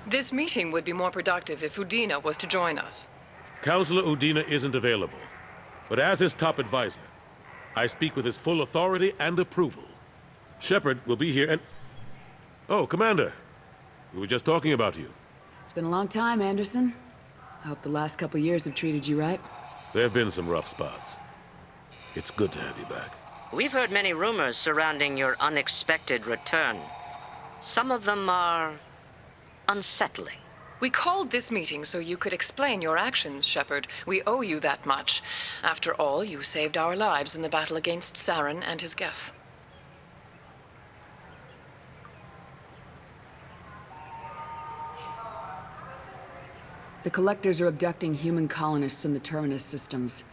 This meeting would be more productive if Udina was to join us. Counselor Udina isn't available, but as his top advisor, I speak with his full authority and approval. Shepard will be here and... Oh, Commander. We were just talking about you. It's been a long time, Anderson. I hope the last couple years have treated you right. There have been some rough spots. It's good to have you back. We've heard many rumors surrounding your unexpected return. Some of them are unsettling. We called this meeting so you could explain your actions, Shepard. We owe you that much. After all, you saved our lives in the battle against Saren and his Geth. The Collectors are abducting human colonists in the Terminus systems.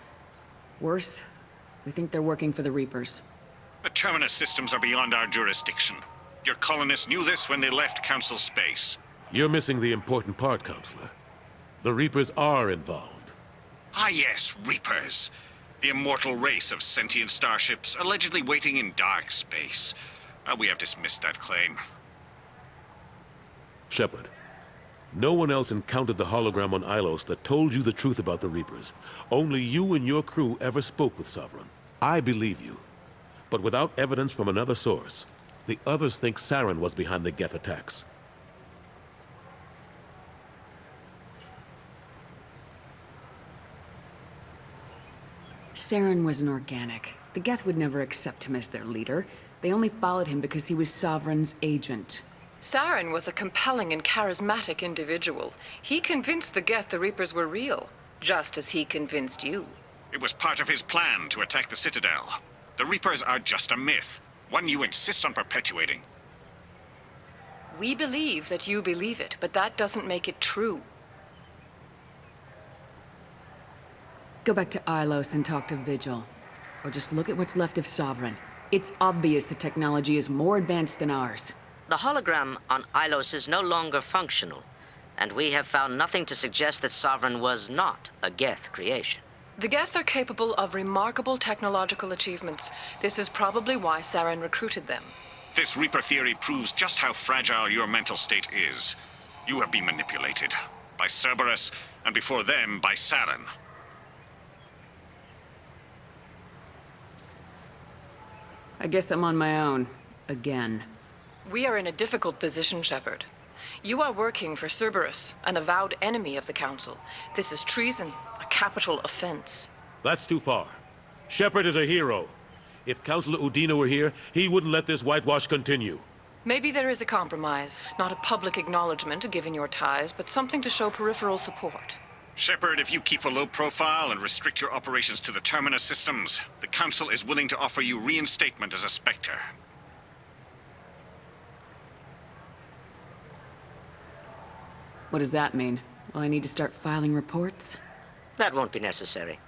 Worse, we think they're working for the Reapers. The Terminus systems are beyond our jurisdiction. Your colonists knew this when they left Council space. You're missing the important part, Counselor. The Reapers are involved. Ah yes, Reapers. The immortal race of sentient starships allegedly waiting in dark space. We have dismissed that claim. Shepard, no one else encountered the hologram on Ilos that told you the truth about the Reapers. Only you and your crew ever spoke with Sovereign. I believe you. But without evidence from another source, the others think Saren was behind the Geth attacks. Saren was an organic. The Geth would never accept him as their leader. They only followed him because he was Sovereign's agent. Saren was a compelling and charismatic individual. He convinced the Geth the Reapers were real, just as he convinced you. It was part of his plan to attack the Citadel. The Reapers are just a myth, one you insist on perpetuating. We believe that you believe it, but that doesn't make it true. Go back to Ilos and talk to Vigil. Or just look at what's left of Sovereign. It's obvious the technology is more advanced than ours. The hologram on Ilos is no longer functional, and we have found nothing to suggest that Sovereign was not a Geth creation. The Geth are capable of remarkable technological achievements. This is probably why Saren recruited them. This Reaper theory proves just how fragile your mental state is. You have been manipulated. By Cerberus, and before them, by Saren. I guess I'm on my own. Again. We are in a difficult position, Shepard. You are working for Cerberus, an avowed enemy of the Council. This is treason, a capital offense. That's too far. Shepard is a hero. If Counselor Udina were here, he wouldn't let this whitewash continue. Maybe there is a compromise. Not a public acknowledgement given your ties, but something to show peripheral support. Shepard, if you keep a low profile and restrict your operations to the Terminus systems, the Council is willing to offer you reinstatement as a Spectre. What does that mean? Will I need to start filing reports? That won't be necessary.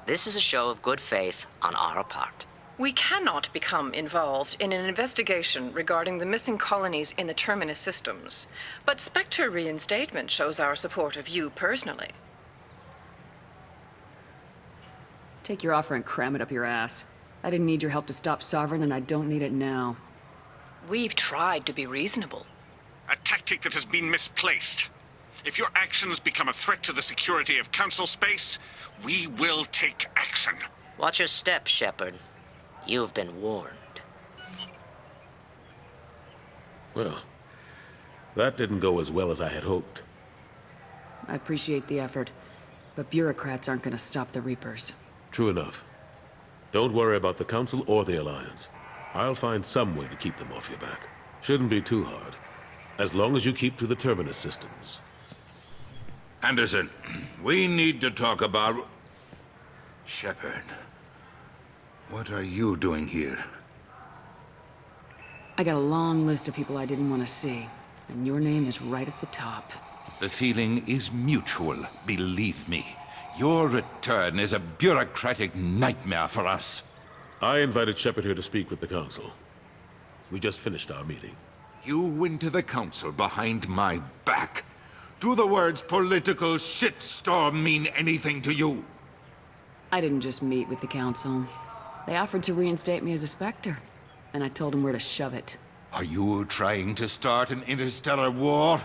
This is a show of good faith on our part. We cannot become involved in an investigation regarding the missing colonies in the Terminus systems. But Spectre reinstatement shows our support of you personally. Take your offer and cram it up your ass. I didn't need your help to stop Sovereign, and I don't need it now. We've tried to be reasonable. A tactic that has been misplaced. If your actions become a threat to the security of Council space, we will take action. Watch your step, Shepard. You've been warned. Well, that didn't go as well as I had hoped. I appreciate the effort, but bureaucrats aren't gonna stop the Reapers. True enough. Don't worry about the Council or the Alliance. I'll find some way to keep them off your back. Shouldn't be too hard. As long as you keep to the Terminus systems. Anderson, we need to talk about... Shepard. What are you doing here? I got a long list of people I didn't want to see, and your name is right at the top. The feeling is mutual, believe me. Your return is a bureaucratic nightmare for us. I invited Shepard here to speak with the Council. We just finished our meeting. You went to the Council behind my back. Do the words political shitstorm mean anything to you? I didn't just meet with the Council. They offered to reinstate me as a Spectre, and I told them where to shove it. Are you trying to start an interstellar war?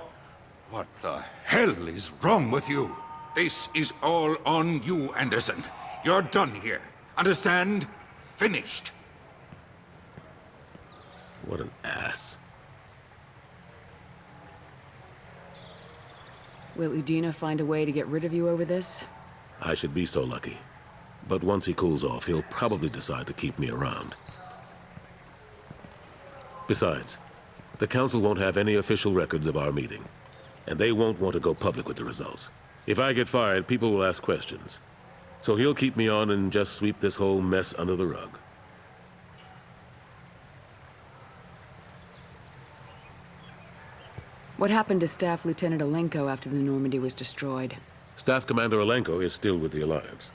What the hell is wrong with you? This is all on you, Anderson. You're done here. Understand? Finished. What an ass. Will Udina find a way to get rid of you over this? I should be so lucky. But once he cools off, he'll probably decide to keep me around. Besides, the Council won't have any official records of our meeting, and they won't want to go public with the results. If I get fired, people will ask questions. So he'll keep me on and just sweep this whole mess under the rug. What happened to Staff Lieutenant Alenko after the Normandy was destroyed? Staff Commander Alenko is still with the Alliance.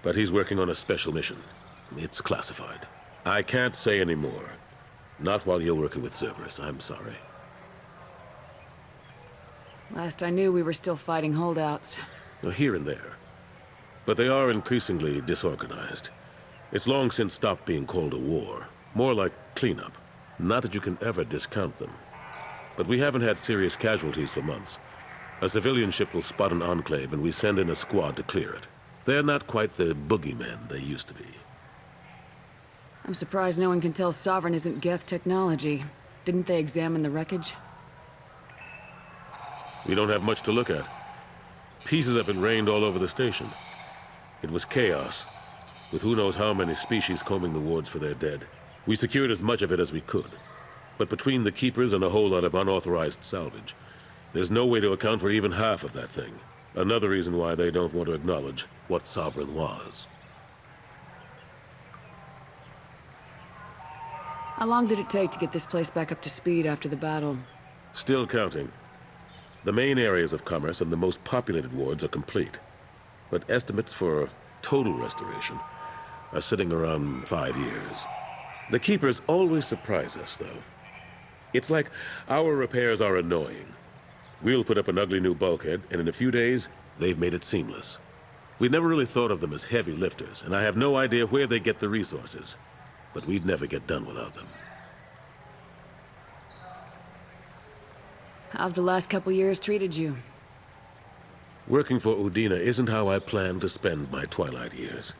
But he's working on a special mission. It's classified. I can't say any more. Not while you're working with Cerberus, I'm sorry. Last I knew, we were still fighting holdouts. Here and there. But they are increasingly disorganized. It's long since stopped being called a war. More like cleanup. Not that you can ever discount them. But we haven't had serious casualties for months. A civilian ship will spot an enclave and we send in a squad to clear it. They're not quite the boogeymen they used to be. I'm surprised no one can tell Sovereign isn't Geth technology. Didn't they examine the wreckage? We don't have much to look at. Pieces of it rained all over the station. It was chaos, with who knows how many species combing the wards for their dead. We secured as much of it as we could. But between the Keepers and a whole lot of unauthorized salvage, there's no way to account for even half of that thing. Another reason why they don't want to acknowledge what Sovereign was. How long did it take to get this place back up to speed after the battle? Still counting. The main areas of commerce and the most populated wards are complete. But estimates for total restoration are sitting around 5 years. The Keepers always surprise us, though. It's like our repairs are annoying. We'll put up an ugly new bulkhead, and in a few days, they've made it seamless. We never really thought of them as heavy lifters, and I have no idea where they get the resources. But we'd never get done without them. How've the last couple years treated you? Working for Udina isn't how I planned to spend my twilight years.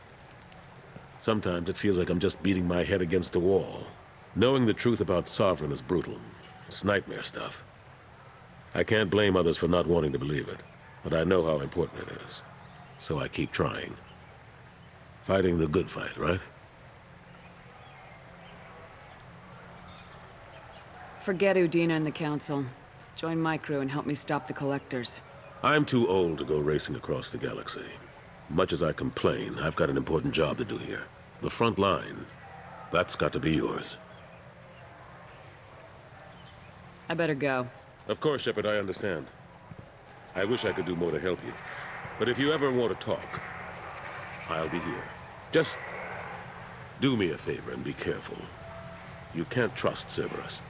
Sometimes it feels like I'm just beating my head against a wall. Knowing the truth about Sovereign is brutal. It's nightmare stuff. I can't blame others for not wanting to believe it, but I know how important it is. So I keep trying. Fighting the good fight, right? Forget Udina and the Council. Join my crew and help me stop the Collectors. I'm too old to go racing across the galaxy. Much as I complain, I've got an important job to do here. The front line. That's got to be yours. I better go. Of course, Shepard, I understand. I wish I could do more to help you. But if you ever want to talk, I'll be here. Just do me a favor and be careful. You can't trust Cerberus.